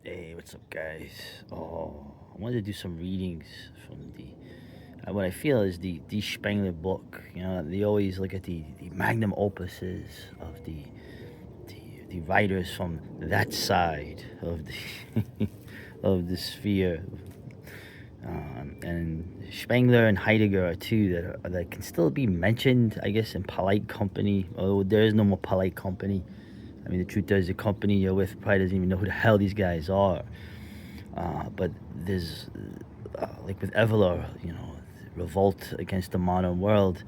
Hey, what's up, guys? I wanted to do some readings from the what I feel is the Spengler book. You know, they always look at the magnum opuses of the writers from that side of the of the sphere. And Spengler and Heidegger are two that can still be mentioned, I guess, in polite company. Although there is no more polite company. I mean, the truth is, the company you're with probably doesn't even know who the hell these guys are. But there's, like with Evola, revolt against the modern world.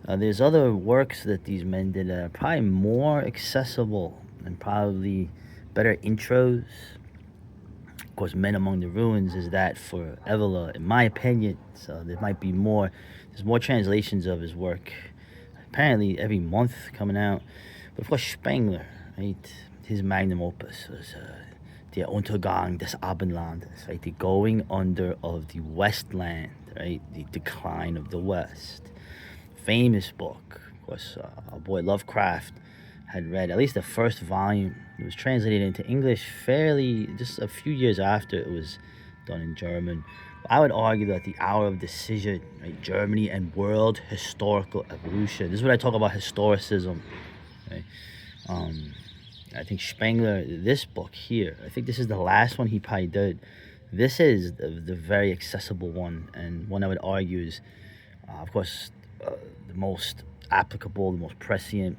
There's other works that these men did that are probably more accessible and probably better intros. Of course, Men Among the Ruins is that for Evola, in my opinion. So there might be more. There's more translations of his work. Apparently, every month coming out. But of course, Spengler, right? His magnum opus was Der Untergang des Abendlandes, right? The going under of the Westland, right? The decline of the West. Famous book. Of course, our boy Lovecraft had read at least the first volume. It was translated into English fairly just a few years after it was done in German. I would argue that the hour of decision, right? Germany and world historical evolution. This is what I talk about historicism. Right? Um, I think Spengler, this book here, I think this is the last one he probably did. This is the very accessible one, and one I would argue is, of course, the most applicable, the most prescient,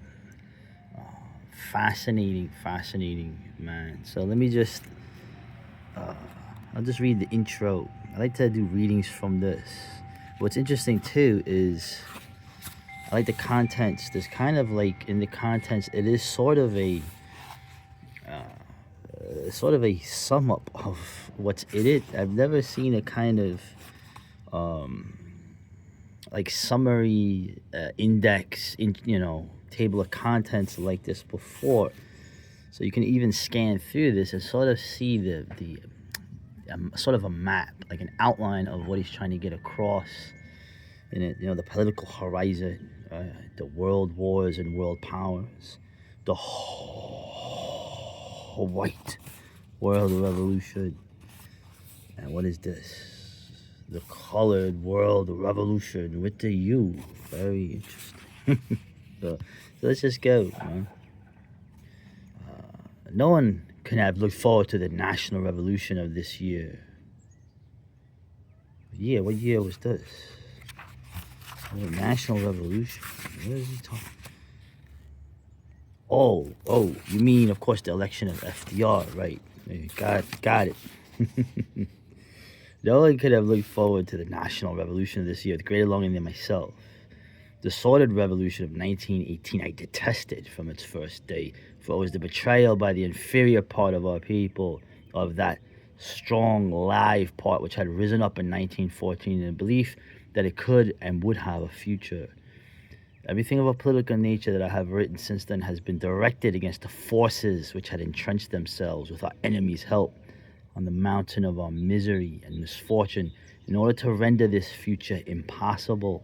fascinating man. So let me just, I'll just read the intro. I like to do readings from this. What's interesting too is I like the contents. There's kind of like in the contents, it is sort of a sum up of what's in it. I've never seen a kind of like summary index in table of contents like this before. So you can even scan through this and sort of see the sort of a map, like an outline of what he's trying to get across in it. The political horizon, the world wars and world powers, the white world revolution. And what is this? The colored world revolution with the U. Very interesting. So let's just go. No one can have looked forward to the national revolution of this year. Yeah, what year was this? The national revolution. What is he talking? Oh, you mean, of course, the election of FDR, right? Got it. No one could have looked forward to the national revolution of this year with greater longing than myself. The sordid revolution of 1918 I detested from its first day, for it was the betrayal by the inferior part of our people of that strong, live part which had risen up in 1914 in the belief that it could and would have a future. Everything of a political nature that I have written since then has been directed against the forces which had entrenched themselves with our enemies' help on the mountain of our misery and misfortune in order to render this future impossible.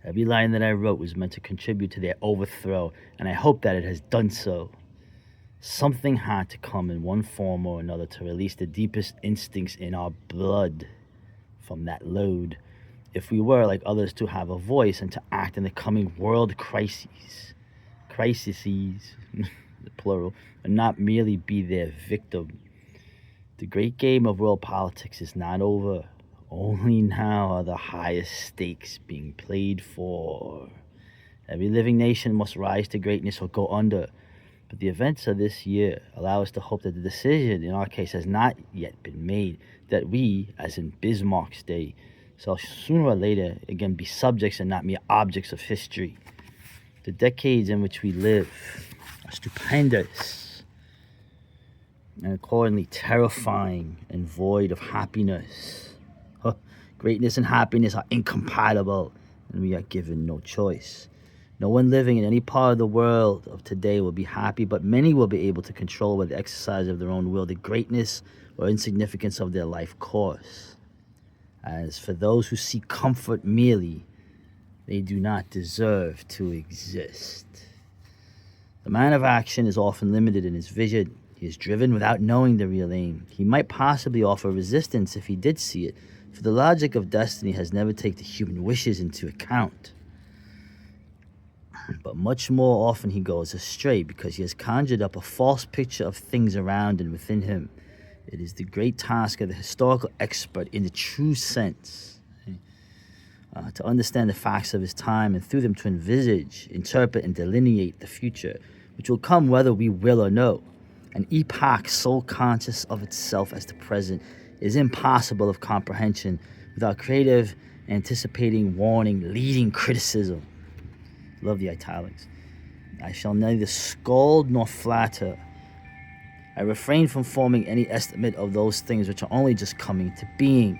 Every line that I wrote was meant to contribute to their overthrow, and I hope that it has done so. Something had to come in one form or another to release the deepest instincts in our blood from that load, if we were, like others, to have a voice and to act in the coming world crises, the plural, and not merely be their victim. The great game of world politics is not over. Only now are the highest stakes being played for. Every living nation must rise to greatness or go under. But the events of this year allow us to hope that the decision, in our case, has not yet been made, that we, as in Bismarck's day, shall sooner or later again be subjects and not mere objects of history. The decades in which we live are stupendous and accordingly terrifying and void of happiness. Greatness and happiness are incompatible, and we are given no choice. No one living in any part of the world of today will be happy, but many will be able to control by the exercise of their own will the greatness or insignificance of their life course. As for those who seek comfort merely, they do not deserve to exist. The man of action is often limited in his vision. He He is driven without knowing the real aim. He might possibly offer resistance if he did see it, for the logic of destiny has never taken human wishes into account. But much more often he goes astray because he has conjured up a false picture of things around and within him. It is the great task of the historical expert in the true sense to understand the facts of his time and through them to envisage, interpret, and delineate the future, which will come whether we will or no. An epoch so conscious of itself as the present is impossible of comprehension without creative, anticipating, warning, leading criticism. Love the italics. I shall neither scold nor flatter. I refrain from forming any estimate of those things which are only just coming to being.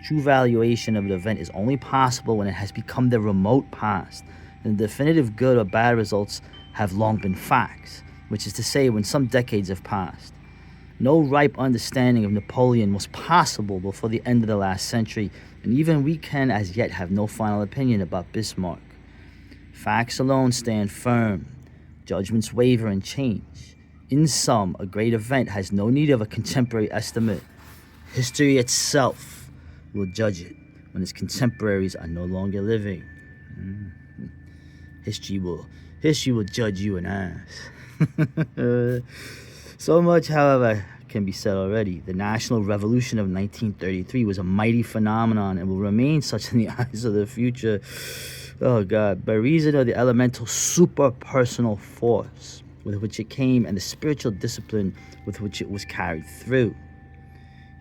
True valuation of an event is only possible when it has become the remote past, and the definitive good or bad results have long been facts, which is to say when some decades have passed. No ripe understanding of Napoleon was possible before the end of the last century, and even we can as yet have no final opinion about Bismarck. Facts alone stand firm. Judgments waver and change. In sum, a great event has no need of a contemporary estimate. History itself will judge it when its contemporaries are no longer living. History will judge you an ass. So much, however, can be said already. The National Revolution of 1933 was a mighty phenomenon and will remain such in the eyes of the future. Oh God, by reason of the elemental super-personal force with which it came and the spiritual discipline with which it was carried through.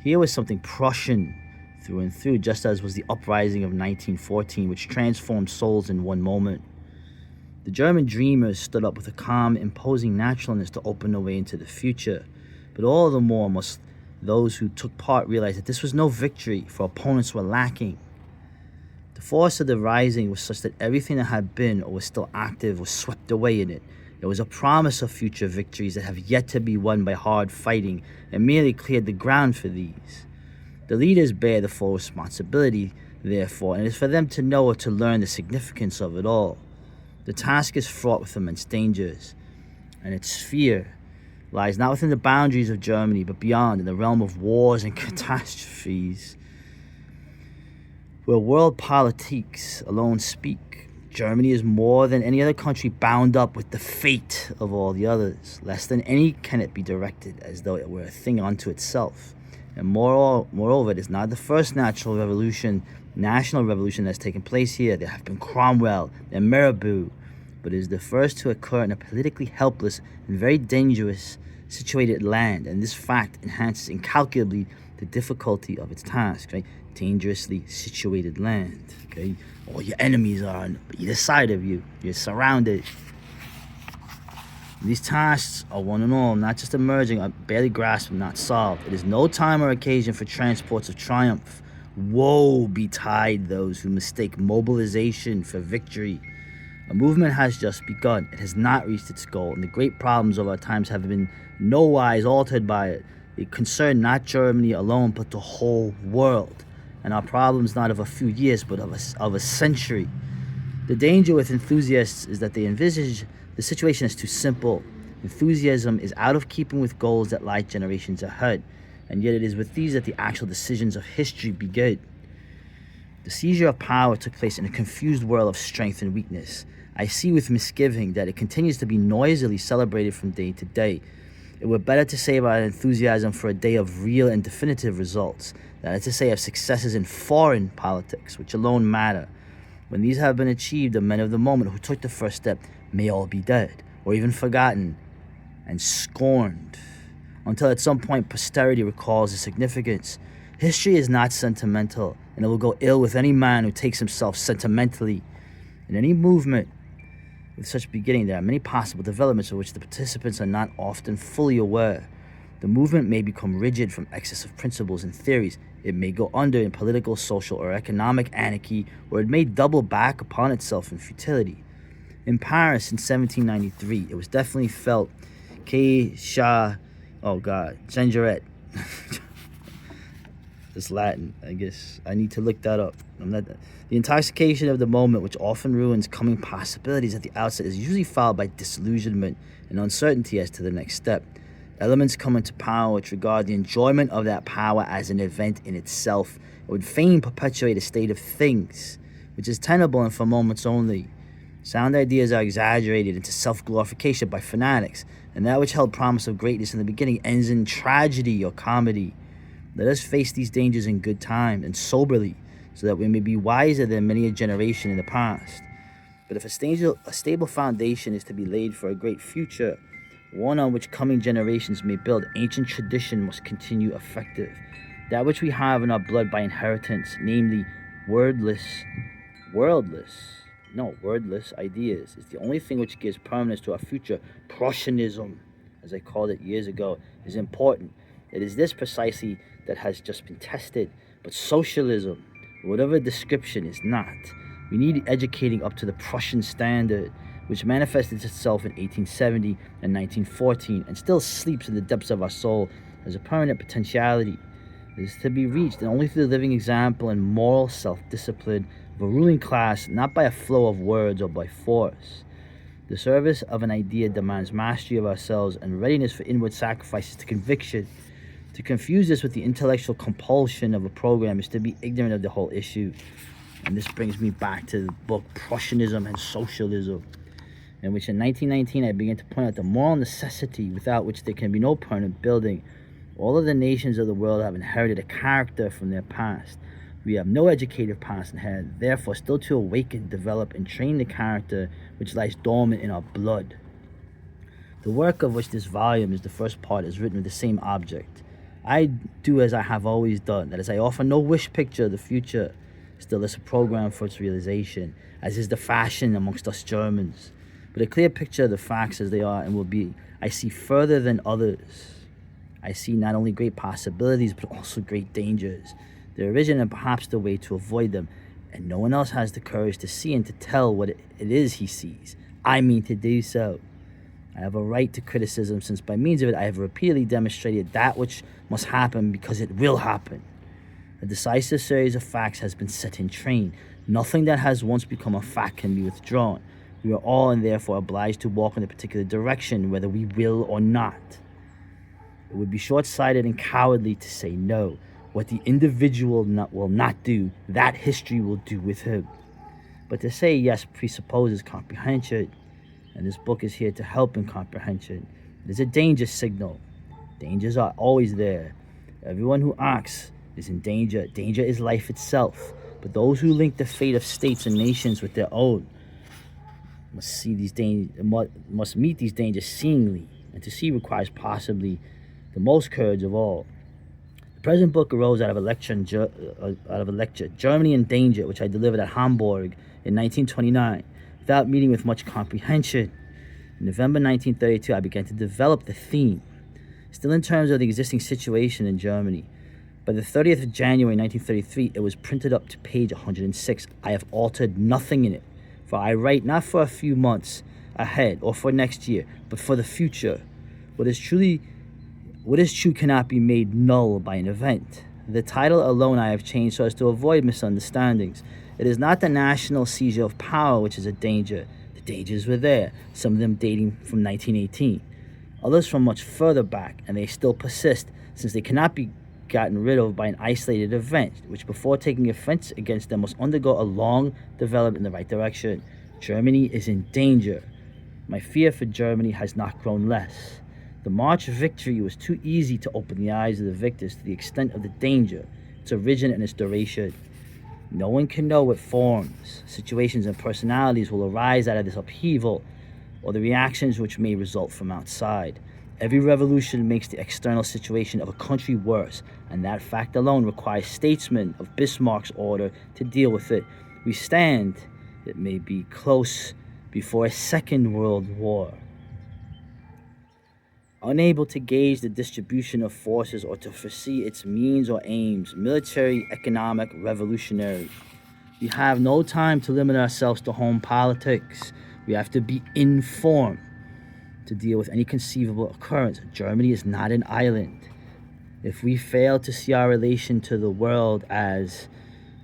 Here was something Prussian through and through, just as was the uprising of 1914, which transformed souls in one moment. The German dreamers stood up with a calm, imposing naturalness to open the way into the future. But all the more must those who took part realize that this was no victory, for opponents were lacking. The force of the rising was such that everything that had been or was still active was swept away in it. There was a promise of future victories that have yet to be won by hard fighting and merely cleared the ground for these. The leaders bear the full responsibility, therefore, and it is for them to know or to learn the significance of it all. The task is fraught with immense dangers, and its sphere lies not within the boundaries of Germany, but beyond, in the realm of wars and catastrophes, where world politics alone speak. Germany is more than any other country bound up with the fate of all the others. Less than any can it be directed, as though it were a thing unto itself. And moreover, it is not the first national revolution that's taken place here. There have been Cromwell and Mirabeau, but it is the first to occur in a politically helpless and very dangerous situated land, and this fact enhances incalculably the difficulty of its task, right? Dangerously situated land, okay? All your enemies are on either side of you. You're surrounded. These tasks are one and all, not just emerging, are barely grasped and not solved. It is no time or occasion for transports of triumph. Woe betide those who mistake mobilization for victory. A movement has just begun. It has not reached its goal, and the great problems of our times have been nowise altered by it. They concern not Germany alone, but the whole world. And our problems not of a few years, but of a century. The danger with enthusiasts is that they envisage the situation as too simple. Enthusiasm is out of keeping with goals that lie generations ahead, and yet it is with these that the actual decisions of history begin. The seizure of power took place in a confused world of strength and weakness. I see with misgiving that it continues to be noisily celebrated from day to day. It were better to save our enthusiasm for a day of real and definitive results, that is to say, of successes in foreign politics, which alone matter. When these have been achieved, the men of the moment who took the first step may all be dead, or even forgotten and scorned, until at some point posterity recalls the significance. History is not sentimental, and it will go ill with any man who takes himself sentimentally. In any movement with such beginning, there are many possible developments of which the participants are not often fully aware. The movement may become rigid from excess of principles and theories. It may go under in political, social, or economic anarchy, or it may double back upon itself in futility. In Paris in 1793, it was definitely felt Gingerette. It's Latin, I guess. I need to look that up. The intoxication of the moment, which often ruins coming possibilities at the outset, is usually followed by disillusionment and uncertainty as to the next step. Elements come into power which regard the enjoyment of that power as an event in itself. It would fain perpetuate a state of things, which is tenable and for moments only. Sound ideas are exaggerated into self-glorification by fanatics, and that which held promise of greatness in the beginning ends in tragedy or comedy. Let us face these dangers in good time and soberly, so that we may be wiser than many a generation in the past. But if a stable foundation is to be laid for a great future, one on which coming generations may build, ancient tradition must continue effective. That which we have in our blood by inheritance, namely wordless ideas, is the only thing which gives permanence to our future. Prussianism, as I called it years ago, is important. It is this precisely that has just been tested. But socialism, whatever description, is not. We need educating up to the Prussian standard, which manifested itself in 1870 and 1914 and still sleeps in the depths of our soul as a permanent potentiality. It is to be reached only through the living example and moral self-discipline of a ruling class, not by a flow of words or by force. The service of an idea demands mastery of ourselves and readiness for inward sacrifices to conviction. To confuse this with the intellectual compulsion of a program is to be ignorant of the whole issue. And this brings me back to the book Prussianism and Socialism, in which in 1919 I began to point out the moral necessity without which there can be no permanent building. All of the nations of the world have inherited a character from their past. We have no educative past inherited, therefore still to awaken, develop, and train the character which lies dormant in our blood. The work of which this volume is the first part is written with the same object. I do as I have always done, that is, I offer no wish picture of the future, still is a program for its realization, as is the fashion amongst us Germans, but a clear picture of the facts as they are and will be. I see further than others. I see not only great possibilities, but also great dangers, their origin and perhaps the way to avoid them, and no one else has the courage to see and to tell what it is he sees. I mean to do so. I have a right to criticism, since by means of it I have repeatedly demonstrated that which must happen because it will happen. A decisive series of facts has been set in train. Nothing that has once become a fact can be withdrawn. We are all and therefore obliged to walk in a particular direction, whether we will or not. It would be short-sighted and cowardly to say no. What the individual will not do, that history will do with him. But to say yes presupposes comprehension, and this book is here to help in comprehension. It is a danger signal. Dangers are always there. Everyone who acts is in danger. Danger is life itself. But those who link the fate of states and nations with their own must meet these dangers seeingly, and to see requires possibly the most courage of all. The present book arose out of a lecture, Germany in Danger, which I delivered at Hamburg in 1929, without meeting with much comprehension. In November 1932, I began to develop the theme, still in terms of the existing situation in Germany. By the 30th of January 1933, it was printed up to page 106. I have altered nothing in it, for I write not for a few months ahead or for next year, but for the future. What is true cannot be made null by an event. The title alone I have changed so as to avoid misunderstandings. It is not the national seizure of power which is a danger. The dangers were there, some of them dating from 1918, others from much further back, and they still persist, since they cannot be gotten rid of by an isolated event, which before taking offense against them must undergo a long development in the right direction. Germany is in danger. My fear for Germany has not grown less. The march of victory was too easy to open the eyes of the victors to the extent of the danger, its origin and its duration. No one can know what forms, situations, and personalities will arise out of this upheaval, or the reactions which may result from outside. Every revolution makes the external situation of a country worse, and that fact alone requires statesmen of Bismarck's order to deal with it. We stand, it may be, close before a second world war. Unable to gauge the distribution of forces or to foresee its means or aims, military, economic, revolutionary. We have no time to limit ourselves to home politics. We have to be informed to deal with any conceivable occurrence. Germany is not an island. If we fail to see our relation to the world as,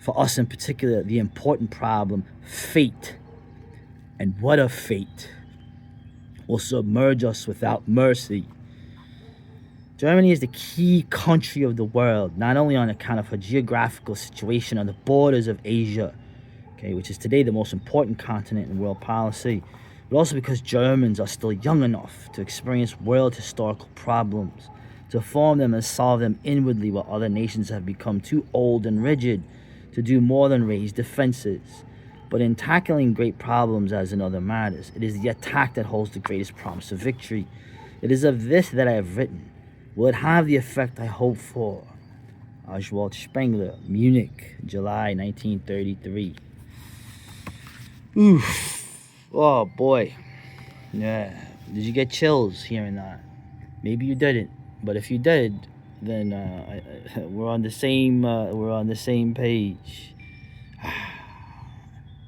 for us in particular, the important problem, fate, and what a fate, will submerge us without mercy. Germany is the key country of the world, not only on account of her geographical situation on the borders of Asia, okay, which is today the most important continent in world policy, but also because Germans are still young enough to experience world historical problems, to form them and solve them inwardly, while other nations have become too old and rigid to do more than raise defenses. But in tackling great problems, as in other matters, it is the attack that holds the greatest promise of victory. It is of this that I have written. Will it have the effect I hope for? Oswald Spengler, Munich, July 1933. Oof. Oh boy. Yeah. Did you get chills hearing that? Maybe you didn't, but if you did, then we're on the same page.